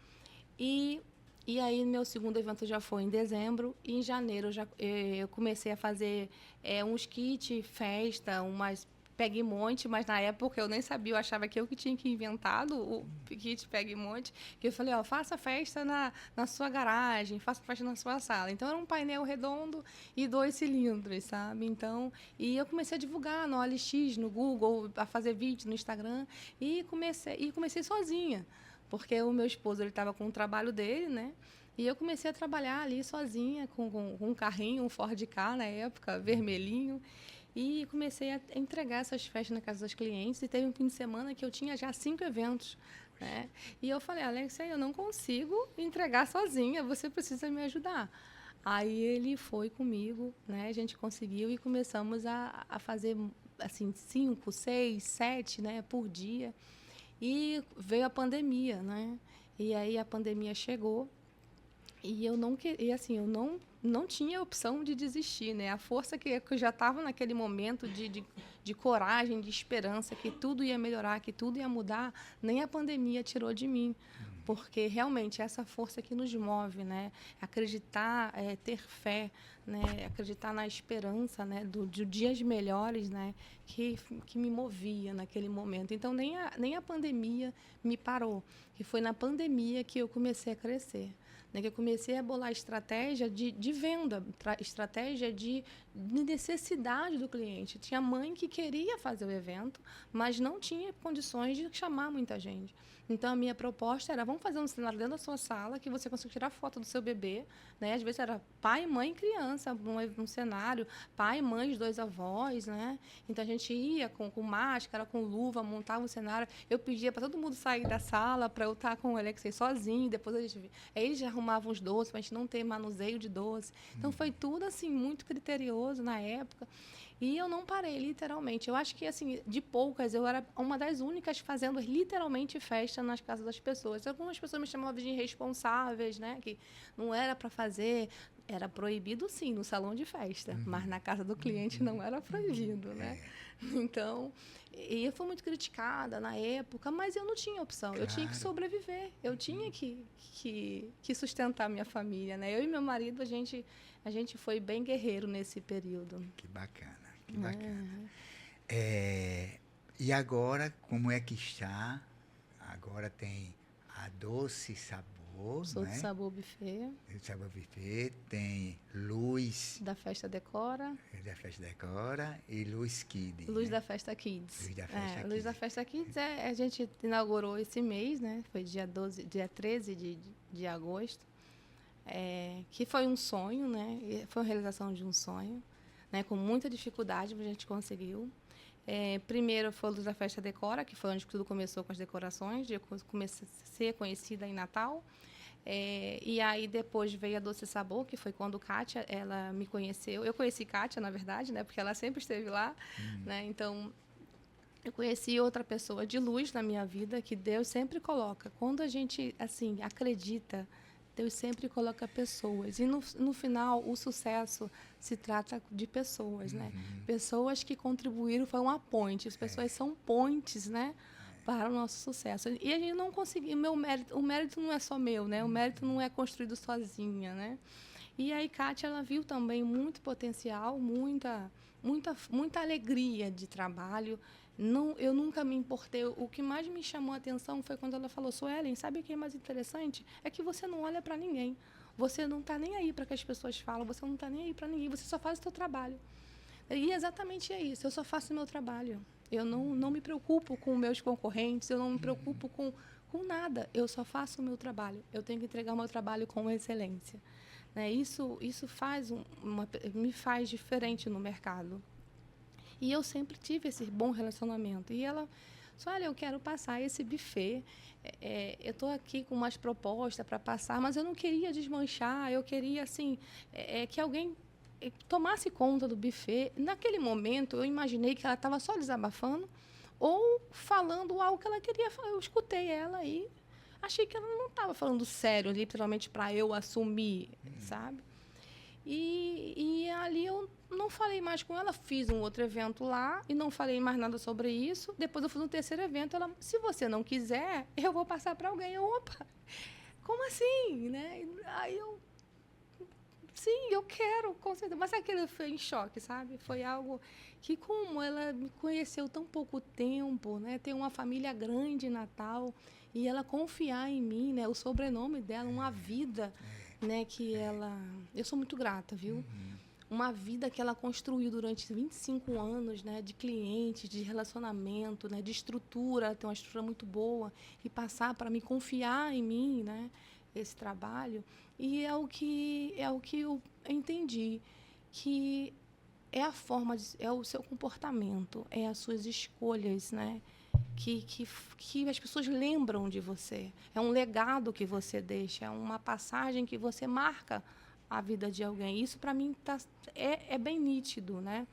[SPEAKER 2] E aí meu segundo evento já foi em dezembro. E em janeiro eu comecei a fazer uns kits, festa, umas Pegue Monte, mas na época eu nem sabia, eu achava que eu que tinha que inventado o kit Pegue Monte, que eu falei, faça festa na sua garagem, faça festa na sua sala. Então, era um painel redondo e 2 cilindros, sabe? Então, e eu comecei a divulgar no OLX, no Google, a fazer vídeo no Instagram, e comecei sozinha, porque o meu esposo, ele estava com o trabalho dele, né? E eu comecei a trabalhar ali sozinha, com um carrinho, um Ford Ka na época, vermelhinho. E comecei a entregar essas festas na casa dos clientes. E teve um fim de semana que eu tinha já 5 eventos, né? E eu falei, Alexia, eu não consigo entregar sozinha, você precisa me ajudar. Aí ele foi comigo, né? A gente conseguiu e começamos a fazer assim, 5, 6, 7, né, por dia. E veio a pandemia, né? E aí a pandemia chegou. E eu não tinha opção de desistir, né? A força que eu já estava naquele momento de coragem, de esperança, que tudo ia melhorar, que tudo ia mudar, nem a pandemia tirou de mim. Porque realmente essa força que nos move, né? Acreditar, ter fé, né? Acreditar na esperança, né? De dias melhores, né? Que me movia naquele momento. Então nem a pandemia me parou. E foi na pandemia que eu comecei a crescer. Que eu comecei a bolar estratégia de venda, estratégia de necessidade do cliente. Tinha mãe que queria fazer o evento, mas não tinha condições de chamar muita gente. Então, a minha proposta era, vamos fazer um cenário dentro da sua sala, que você consiga tirar foto do seu bebê. Né? Às vezes era pai, mãe e criança, um cenário, pai, mãe, os 2 avós. Né? Então, a gente ia com máscara, com luva, montava um cenário. Eu pedia para todo mundo sair da sala, para eu estar com o Alexei sozinho. Depois, eles já arrumavam os doces, para a gente não ter manuseio de doce. Então, foi tudo assim muito criterioso na época. E eu não parei, literalmente. Eu acho que, assim, de poucas, eu era uma das únicas fazendo literalmente festa nas casas das pessoas. Algumas pessoas me chamavam de irresponsáveis, né? Que não era para fazer. Era proibido, sim, no salão de festa. Mas na casa do cliente não era proibido, né? Então, e eu fui muito criticada na época, mas eu não tinha opção. Claro. Eu tinha que sobreviver. Eu tinha que sustentar minha família, né? Eu e meu marido, a gente foi bem guerreiro nesse período.
[SPEAKER 1] Que bacana. Que bacana. E agora, como é que está? Agora tem a Doce Sabor,
[SPEAKER 2] Sou
[SPEAKER 1] né?
[SPEAKER 2] do Sabor Buffet.
[SPEAKER 1] Sabor Buffet, tem Luz...
[SPEAKER 2] Da Festa Decora.
[SPEAKER 1] Da Festa Decora e Luz Kids.
[SPEAKER 2] Luz,
[SPEAKER 1] né?
[SPEAKER 2] Da Festa Kids.
[SPEAKER 1] Luz da Festa Kids.
[SPEAKER 2] Luz da Festa Kids, a gente inaugurou esse mês, né? Foi dia 13 de agosto. Que foi um sonho, né? Foi uma realização de um sonho. Né, com muita dificuldade, mas a gente conseguiu. Primeiro foi a Luz da Festa Decora, que foi onde tudo começou com as decorações. Eu comecei a ser conhecida em Natal. E aí depois veio a Doce Sabor, que foi quando Kátia ela me conheceu. Eu conheci Kátia, na verdade, né, porque ela sempre esteve lá. Né, então, eu conheci outra pessoa de luz na minha vida, que Deus sempre coloca. Quando a gente assim acredita, Deus sempre coloca pessoas. E, no final, o sucesso se trata de pessoas, né? Pessoas que contribuíram, foi uma ponte. As pessoas são pontes, né? Para o nosso sucesso. E a gente não conseguiu... O mérito não é só meu, né? O mérito não é construído sozinha, né? E aí, Kátia, ela viu também muito potencial, muita alegria de trabalho. Eu nunca me importei. O que mais me chamou a atenção foi quando ela falou, Suelen, sabe o que é mais interessante? É que você não olha para ninguém. Você não está nem aí para que as pessoas falam, você não está nem aí para ninguém, você só faz o seu trabalho. E exatamente é isso, eu só faço o meu trabalho. Eu não me preocupo com meus concorrentes, eu não me preocupo com nada. Eu só faço o meu trabalho. Eu tenho que entregar o meu trabalho com excelência. Né? Isso me faz diferente no mercado. E eu sempre tive esse bom relacionamento. E ela disse, olha, eu quero passar esse buffet. Eu estou aqui com umas propostas para passar, mas eu não queria desmanchar. Eu queria, assim, que alguém tomasse conta do buffet. Naquele momento, eu imaginei que ela estava só desabafando ou falando algo que ela queria falar. Eu escutei ela e achei que ela não estava falando sério, literalmente, para eu assumir, sabe? E ali eu não falei mais com ela, fiz um outro evento lá e não falei mais nada sobre isso. Depois eu fui no terceiro evento, ela, se você não quiser, eu vou passar para alguém. Eu, opa, como assim? Né? Aí eu, sim, eu quero, com certeza. Mas aquilo foi em choque, sabe? Foi algo que, como ela me conheceu tão pouco tempo, né? Tem uma família grande em Natal, e ela confiar em mim, né? O sobrenome dela, uma vida, né? Que ela... Eu sou muito grata, viu? Uma vida que ela construiu durante 25 anos, né? De clientes, de relacionamento, né? De estrutura, tem uma estrutura muito boa. E passar para me confiar em mim, né? Esse trabalho. E é o que eu entendi, que é a forma, é o seu comportamento, é as suas escolhas, né? Que as pessoas lembram de você. É um legado que você deixa, é uma passagem que você marca a vida de alguém. Isso, para mim, é bem nítido, né?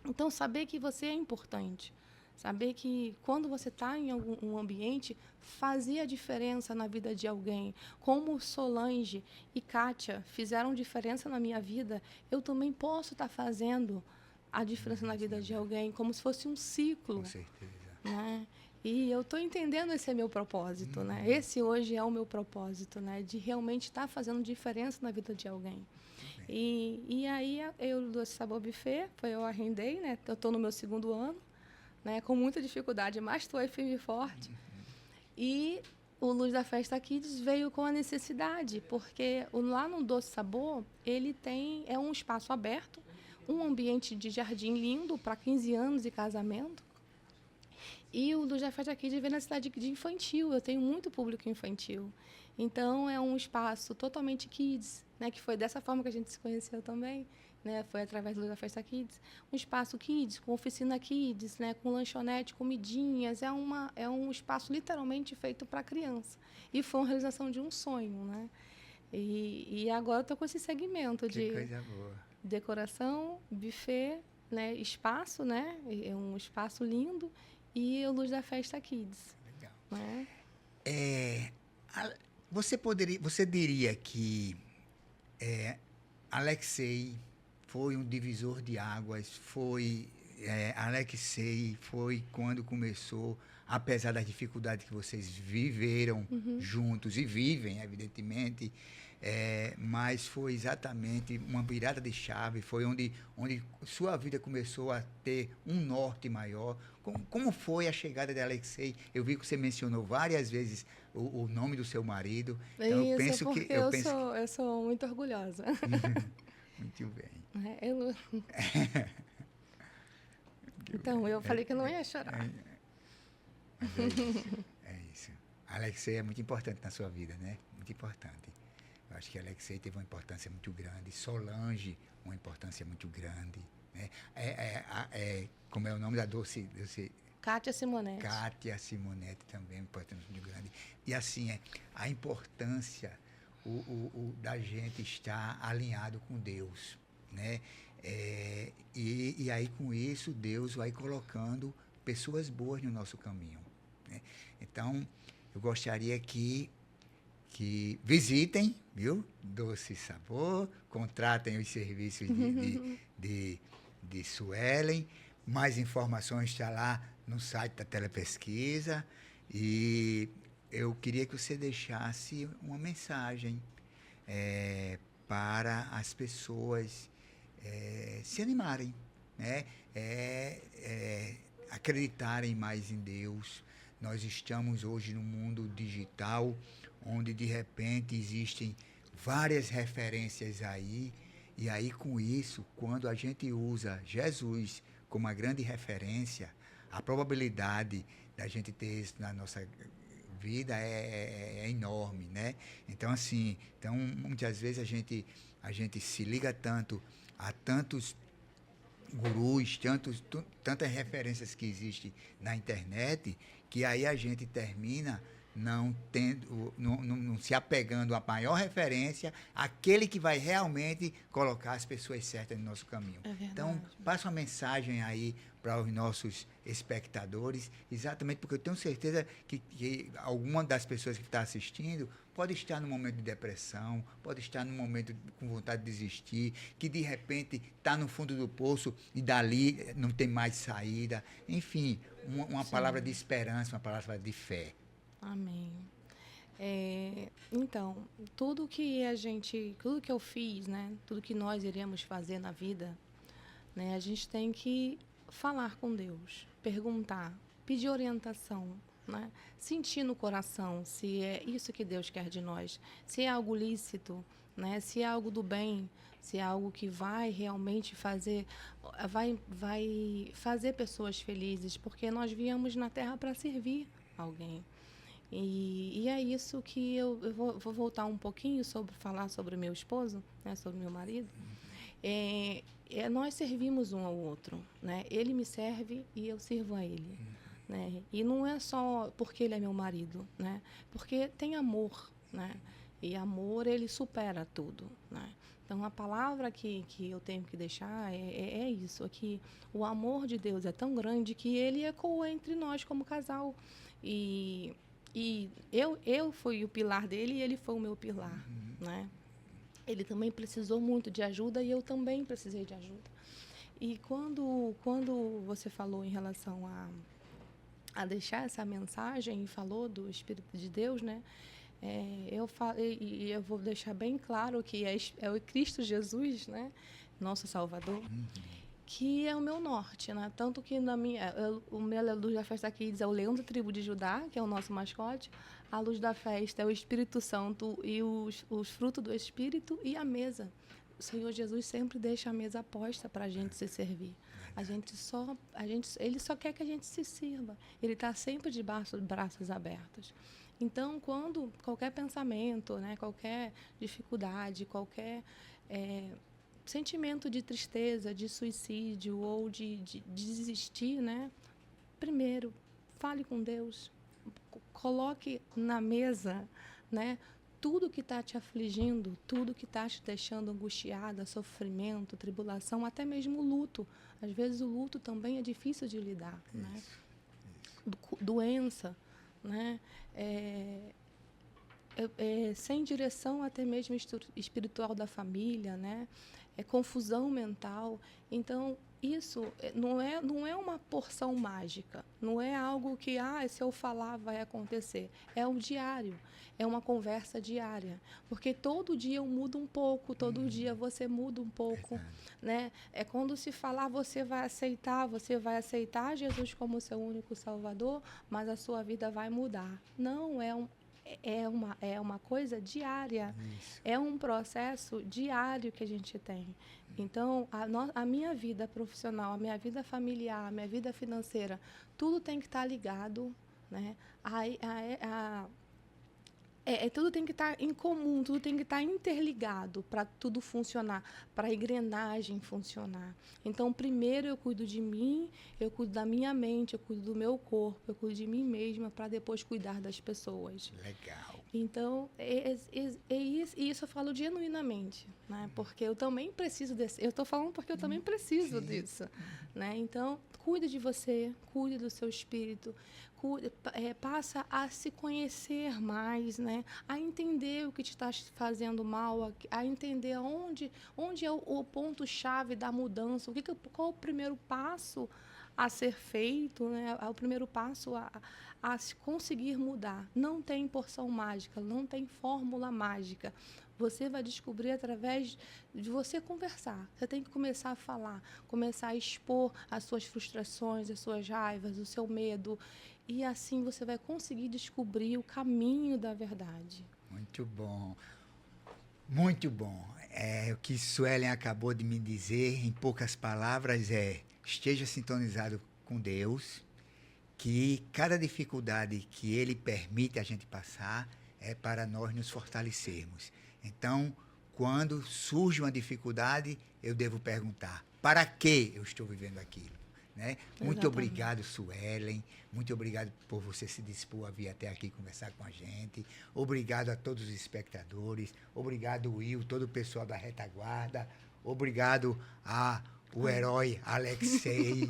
[SPEAKER 2] Então, saber que você é importante. Saber que, quando você está em algum ambiente, fazia diferença na vida de alguém. Como Solange e Kátia fizeram diferença na minha vida, eu também posso estar fazendo a diferença na vida de alguém, como se fosse um ciclo.
[SPEAKER 1] Com certeza.
[SPEAKER 2] Né? E eu estou entendendo, esse é meu propósito, né? Esse hoje é o meu propósito, né? De realmente estar fazendo diferença na vida de alguém. E aí, eu do Sabor Buffet, eu arrendei, né? Eu estou no meu 2º ano, né? Com muita dificuldade, mas estou aí firme e forte. E o Luz da Festa Kids veio com a necessidade, porque lá no Doce Sabor, ele é um espaço aberto, um ambiente de jardim lindo para 15 anos e casamento. E o Luz da Festa Kids veio na cidade de infantil. Eu tenho muito público infantil. Então, é um espaço totalmente kids, né? Que foi dessa forma que a gente se conheceu também. Né? Foi através do Luz da Festa Kids. Um espaço kids, com oficina kids, né? Com lanchonete, comidinhas. É um espaço literalmente feito para criança. E foi uma realização de um sonho. Né? E agora eu estou com esse segmento de
[SPEAKER 1] coisa boa.
[SPEAKER 2] Decoração, buffet, né? Espaço, né? É um espaço lindo. E o Luz da Festa Kids.
[SPEAKER 1] Legal.
[SPEAKER 2] Né?
[SPEAKER 1] Você diria que Alexei foi um divisor de águas, Alexei foi quando começou, apesar das dificuldades que vocês viveram juntos e vivem, evidentemente, mas foi exatamente uma virada de chave, foi onde sua vida começou a ter um norte maior. Como foi a chegada de Alexei? Eu vi que você mencionou várias vezes o nome do seu marido. Então,
[SPEAKER 2] Isso,
[SPEAKER 1] eu penso
[SPEAKER 2] porque
[SPEAKER 1] que...
[SPEAKER 2] eu sou muito orgulhosa.
[SPEAKER 1] Muito bem.
[SPEAKER 2] Então, eu falei que eu não ia chorar.
[SPEAKER 1] Mas é isso. É isso. Alexei é muito importante na sua vida, né? Muito importante. Eu acho que Alexei teve uma importância muito grande. Solange, uma importância muito grande. Né? Como é o nome da doce
[SPEAKER 2] Kátia Simonetti.
[SPEAKER 1] Kátia Simonetti também, uma importância muito grande. E assim, a importância da gente estar alinhado com Deus. Né? E aí, com isso, Deus vai colocando pessoas boas no nosso caminho. Né? Então, eu gostaria que visitem, viu? Doce Sabor, contratem os serviços de Suelen. Mais informações está lá no site da Telepesquisa. E eu queria que você deixasse uma mensagem para as pessoas se animarem, né? Acreditarem mais em Deus. Nós estamos hoje num mundo digital, onde de repente existem várias referências aí, e aí com isso, quando a gente usa Jesus como a grande referência, a probabilidade da gente ter isso na nossa vida é enorme, né? Então, assim, muitas vezes a gente se liga tanto a tantos gurus, tantas referências que existem na internet, que aí a gente termina não se apegando à maior referência, aquele que vai realmente colocar as pessoas certas no nosso caminho.
[SPEAKER 2] É verdade.
[SPEAKER 1] Então, passa uma mensagem aí para os nossos espectadores, exatamente porque eu tenho certeza que alguma das pessoas que está assistindo pode estar num momento de depressão, pode estar num momento com vontade de desistir, que de repente está no fundo do poço e dali não tem mais saída. Enfim, uma palavra de esperança, uma palavra de fé.
[SPEAKER 2] Amém. Então, tudo que eu fiz, né? Tudo que nós iremos fazer na vida, né? A gente tem que falar com Deus, perguntar, pedir orientação, né? Sentir no coração se é isso que Deus quer de nós, se é algo lícito, né? Se é algo do bem, se é algo que vai realmente vai fazer pessoas felizes, porque nós viemos na Terra para servir alguém. E é isso que eu vou voltar um pouquinho falar sobre o meu esposo, né, sobre meu marido. Nós servimos um ao outro, né? Ele me serve e eu sirvo a ele, né? E não é só porque ele é meu marido, né? Porque tem amor, né? E amor, ele supera tudo, né? Então, a palavra que eu tenho que deixar é isso, é que o amor de Deus é tão grande que ele ecoa entre nós como casal. E eu fui o pilar dele e ele foi o meu pilar, né? Ele também precisou muito de ajuda e eu também precisei de ajuda. E quando você falou em relação a deixar essa mensagem e falou do Espírito de Deus, né? Eu vou deixar bem claro que é o Cristo Jesus, né? Nosso Salvador. Que é o meu norte, né? Tanto que o meu luz da festa aqui diz é o leão da tribo de Judá, que é o nosso mascote. A luz da festa é o Espírito Santo e os frutos do Espírito e a mesa. O Senhor Jesus sempre deixa a mesa posta para a gente se servir. Ele só quer que a gente se sirva. Ele está sempre de braços abertos. Então, quando qualquer pensamento, né, qualquer dificuldade, qualquer sentimento de tristeza, de suicídio ou de desistir, né? Primeiro, fale com Deus, coloque na mesa, né? Tudo que está te afligindo, tudo que está te deixando angustiada, sofrimento, tribulação, até mesmo o luto. Às vezes o luto também é difícil de lidar, né? Doença, né? Sem direção até mesmo espiritual da família, né? Confusão mental. Então, isso não é uma porção mágica, não é algo que, se eu falar vai acontecer. É o diário, é uma conversa diária, porque todo dia eu mudo um pouco, todo dia você muda um pouco, né? É quando se falar, você vai aceitar Jesus como seu único Salvador, mas a sua vida vai mudar. Não, é uma coisa diária. Isso. É um processo diário que a gente tem. Então, a minha vida profissional, a minha vida familiar, a minha vida financeira, tudo tem que estar ligado, né? Tudo tem que estar em comum, tudo tem que estar interligado para tudo funcionar, para a engrenagem funcionar. Então, primeiro eu cuido de mim, eu cuido da minha mente, eu cuido do meu corpo, eu cuido de mim mesma para depois cuidar das pessoas.
[SPEAKER 1] Legal.
[SPEAKER 2] Então, isso eu falo genuinamente, né? Porque eu também preciso desse. Eu estou falando porque eu também preciso disso, né? Então, cuide de você, cuide do seu espírito, passa a se conhecer mais, né? A entender o que te está fazendo mal, a entender onde é o ponto-chave da mudança, qual o primeiro passo a ser feito, né? O primeiro passo a se conseguir mudar. Não tem porção mágica, não tem fórmula mágica. Você vai descobrir através de você conversar. Você tem que começar a falar, começar a expor as suas frustrações, as suas raivas, o seu medo. E assim você vai conseguir descobrir o caminho da verdade.
[SPEAKER 1] Muito bom. Muito bom. O que Suelen acabou de me dizer, em poucas palavras, esteja sintonizado com Deus, que cada dificuldade que ele permite a gente passar é para nós nos fortalecermos. Então, quando surge uma dificuldade, eu devo perguntar: para que eu estou vivendo aquilo? Né? Muito obrigado, Suelen. Muito obrigado por você se dispor a vir até aqui conversar com a gente. Obrigado a todos os espectadores. Obrigado, Will, todo o pessoal da retaguarda. Obrigado ao herói Alexei.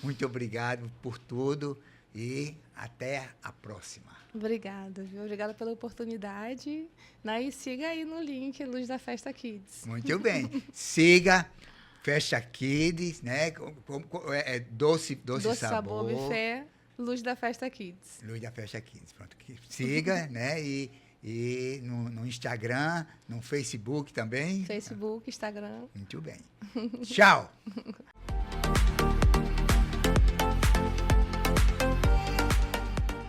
[SPEAKER 1] Muito obrigado por tudo e até a próxima.
[SPEAKER 2] Obrigada, viu? Obrigada pela oportunidade. Né? E siga aí no link Luz da Festa Kids.
[SPEAKER 1] Muito bem. Siga Festa Kids, né? Doce Sabor.
[SPEAKER 2] Buffet, Luz da Festa Kids.
[SPEAKER 1] Luz da Festa Kids. Pronto. Siga, né? E no Instagram, no Facebook também.
[SPEAKER 2] Facebook, Instagram.
[SPEAKER 1] Muito bem. Tchau.